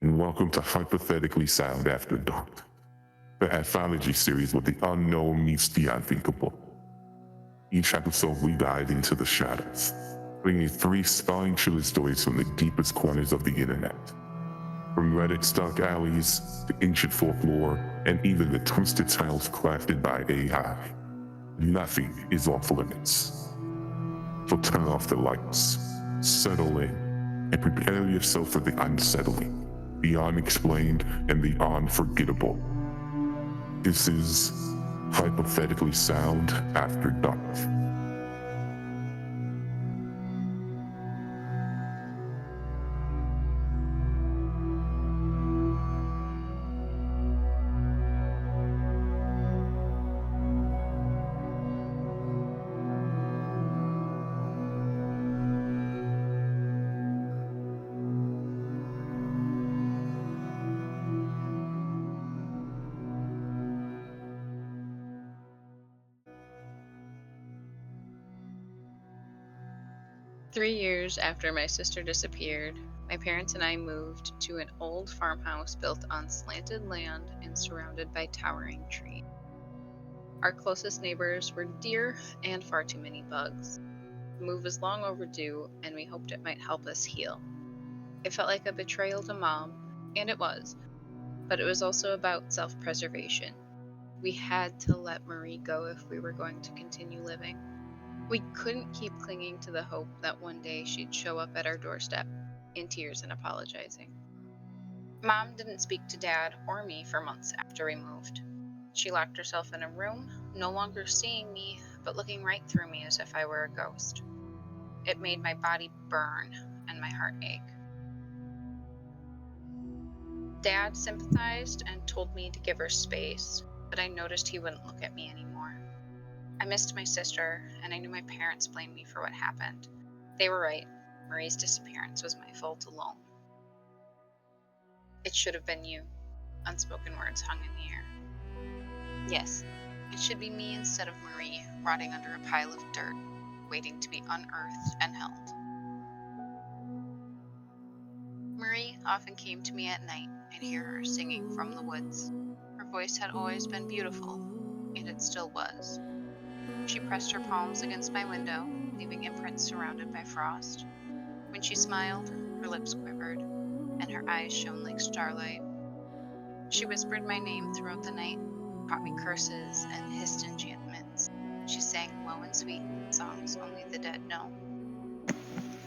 and welcome to Hypothetically Sound After Dark, the anthology series where the unknown meets the unthinkable. Each episode we dive into the shadows, bringing three spine-chilling stories from the deepest corners of the internet. From Reddit's dark alleys to ancient folklore, and even the twisted tales crafted by AI, nothing is off limits. So turn off the lights, settle in, and prepare yourself for the unsettling, the unexplained, and the unforgettable. This is Hypothetically Sound After Dark. 3 years after my sister disappeared, my parents and I moved to an old farmhouse built on slanted land and surrounded by towering trees. Our closest neighbors were deer and far too many bugs. The move was long overdue, and we hoped it might help us heal. It felt like a betrayal to Mom, and it was, but it was also about self-preservation. We had to let Marie go if we were going to continue living. We couldn't keep clinging to the hope that one day she'd show up at our doorstep, in tears and apologizing. Mom didn't speak to Dad or me for months after we moved. She locked herself in a room, no longer seeing me, but looking right through me as if I were a ghost. It made my body burn and my heart ache. Dad sympathized and told me to give her space, but I noticed he wouldn't look at me anymore. I missed my sister, and I knew my parents blamed me for what happened. They were right. Marie's disappearance was my fault alone. It should have been you. Unspoken words hung in the air. Yes, it should be me instead of Marie, rotting under a pile of dirt, waiting to be unearthed and held. Marie often came to me at night. I'd hear her singing from the woods. Her voice had always been beautiful, and it still was. She pressed her palms against my window, leaving imprints surrounded by frost. When she smiled, her lips quivered, and her eyes shone like starlight. She whispered my name throughout the night, taught me curses and hissed enchantments. She sang low and sweet, songs only the dead know.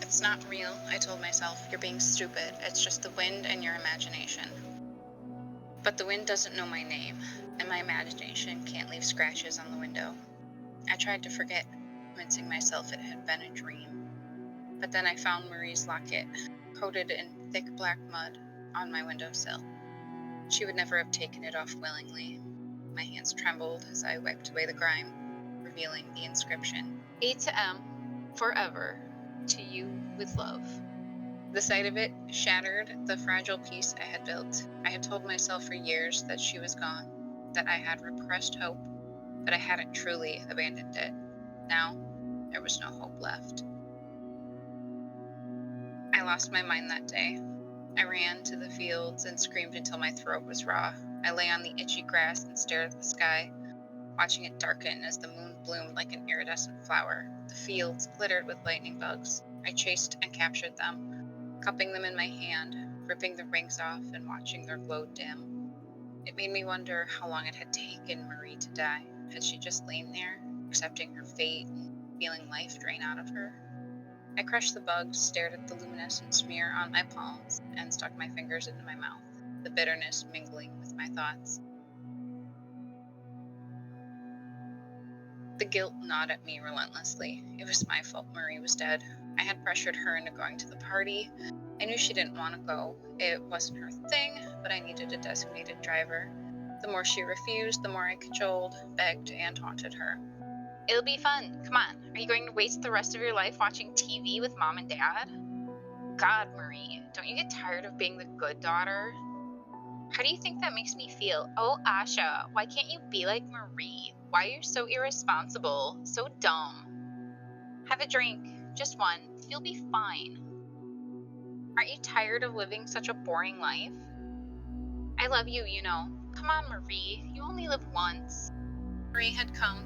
It's not real, I told myself. You're being stupid. It's just the wind and your imagination. But the wind doesn't know my name, and my imagination can't leave scratches on the window. I tried to forget, convincing myself it had been a dream. But then I found Marie's locket, coated in thick black mud, on my windowsill. She would never have taken it off willingly. My hands trembled as I wiped away the grime, revealing the inscription, A to M, forever, to you with love. The sight of it shattered the fragile peace I had built. I had told myself for years that she was gone, that I had repressed hope, but I hadn't truly abandoned it. Now, there was no hope left. I lost my mind that day. I ran to the fields and screamed until my throat was raw. I lay on the itchy grass and stared at the sky, watching it darken as the moon bloomed like an iridescent flower. The fields glittered with lightning bugs. I chased and captured them, cupping them in my hand, ripping the rings off and watching their glow dim. It made me wonder how long it had taken Marie to die. Had she just lain there, accepting her fate and feeling life drain out of her? I crushed the bugs, stared at the luminescent smear on my palms, and stuck my fingers into my mouth, the bitterness mingling with my thoughts. The guilt gnawed at me relentlessly. It was my fault Marie was dead. I had pressured her into going to the party. I knew she didn't want to go. It wasn't her thing, but I needed a designated driver. The more she refused, the more I cajoled, begged, and taunted her. It'll be fun. Come on. Are you going to waste the rest of your life watching TV with Mom and Dad? God, Marie, don't you get tired of being the good daughter? How do you think that makes me feel? Oh, Asha, why can't you be like Marie? Why are you so irresponsible? So dumb. Have a drink. Just one. You'll be fine. Aren't you tired of living such a boring life? I love you, you know. Come on, Marie. You only live once. Marie had come,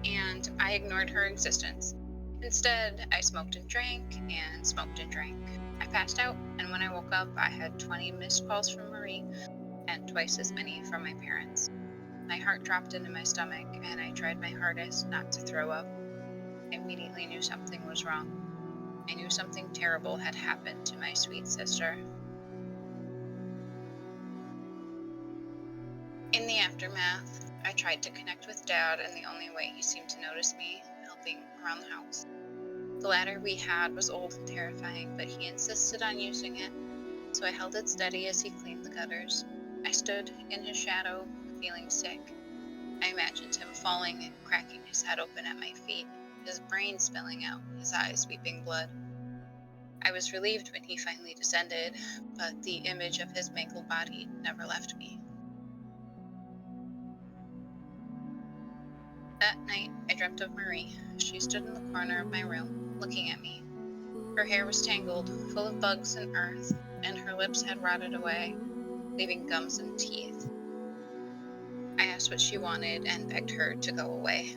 and I ignored her existence. Instead, I smoked and drank and smoked and drank. I passed out, and when I woke up, I had 20 missed calls from Marie and twice as many from my parents. My heart dropped into my stomach, and I tried my hardest not to throw up. I immediately knew something was wrong. I knew something terrible had happened to my sweet sister. In the aftermath, I tried to connect with Dad, and the only way he seemed to notice me, helping around the house. The ladder we had was old and terrifying, but he insisted on using it, so I held it steady as he cleaned the gutters. I stood in his shadow, feeling sick. I imagined him falling and cracking his head open at my feet, his brain spilling out, his eyes weeping blood. I was relieved when he finally descended, but the image of his mangled body never left me. That night, I dreamt of Marie. She stood in the corner of my room, looking at me. Her hair was tangled, full of bugs and earth, and her lips had rotted away, leaving gums and teeth. I asked what she wanted and begged her to go away.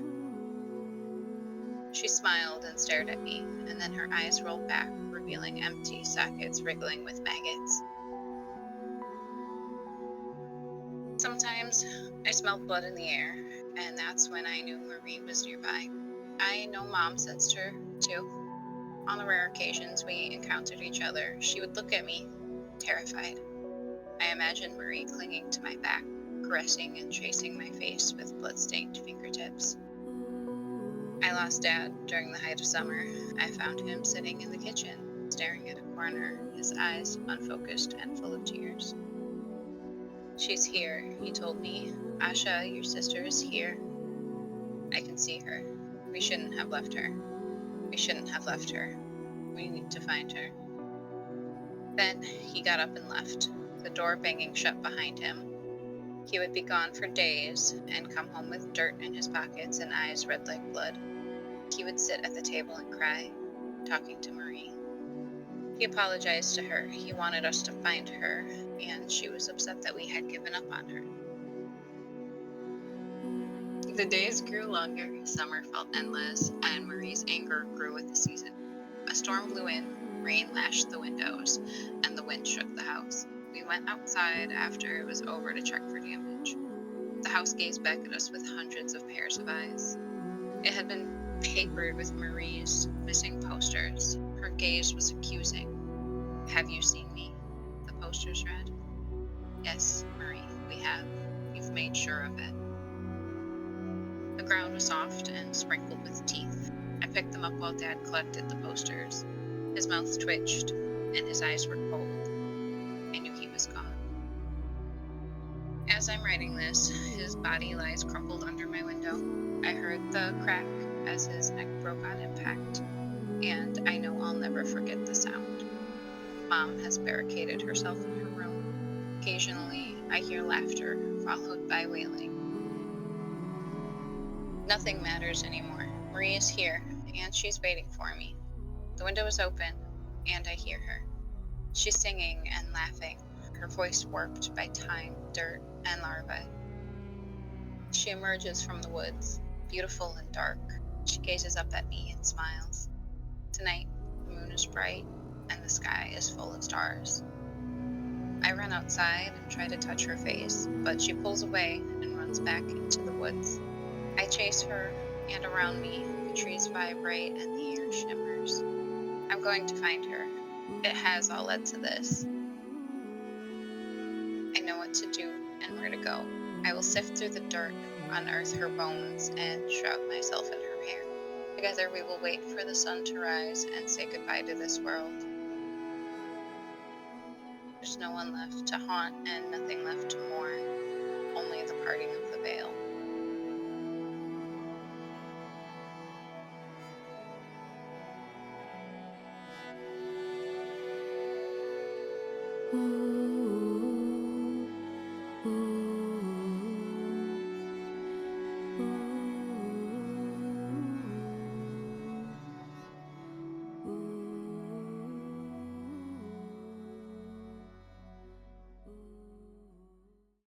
She smiled and stared at me, and then her eyes rolled back, revealing empty sockets wriggling with maggots. Sometimes I smelled blood in the air, and that's when I knew Marie was nearby. I know Mom sensed her, too. On the rare occasions we encountered each other, she would look at me, terrified. I imagined Marie clinging to my back, caressing and tracing my face with blood-stained fingertips. I lost Dad during the height of summer. I found him sitting in the kitchen, staring at a corner, his eyes unfocused and full of tears. She's here, he told me. Asha, your sister is here. I can see her. We shouldn't have left her. We shouldn't have left her. We need to find her. Then he got up and left, the door banging shut behind him. He would be gone for days and come home with dirt in his pockets and eyes red like blood. He would sit at the table and cry, talking to Marie. He apologized to her. He wanted us to find her, and she was upset that we had given up on her. The days grew longer, summer felt endless, and Marie's anger grew with the season. A storm blew in, rain lashed the windows, and the wind shook the house. We went outside after it was over to check for damage. The house gazed back at us with hundreds of pairs of eyes. It had been papered with Marie's missing posters. Her gaze was accusing. Have you seen me? The posters read. Yes, Marie, we have. We've made sure of it. The ground was soft and sprinkled with teeth. I picked them up while Dad collected the posters. His mouth twitched, and his eyes were cold. I knew he was gone. As I'm writing this, his body lies crumpled under my window. I heard the crack as his neck broke on impact, and I know I'll never forget the sound. Mom has barricaded herself in her room. Occasionally, I hear laughter, followed by wailing. Nothing matters anymore. Marie is here, and she's waiting for me. The window is open, and I hear her. She's singing and laughing, her voice warped by time, dirt, and larvae. She emerges from the woods, beautiful and dark. She gazes up at me and smiles. Tonight, the moon is bright, and the sky is full of stars. I run outside and try to touch her face, but she pulls away and runs back into the woods. I chase her, and around me, the trees vibrate and the air shimmers. I'm going to find her. It has all led to this. I know what to do and where to go. I will sift through the dirt, unearth her bones, and shroud myself in her hair. Together we will wait for the sun to rise and say goodbye to this world. There's no one left to haunt and nothing left to mourn, only the parting of the veil.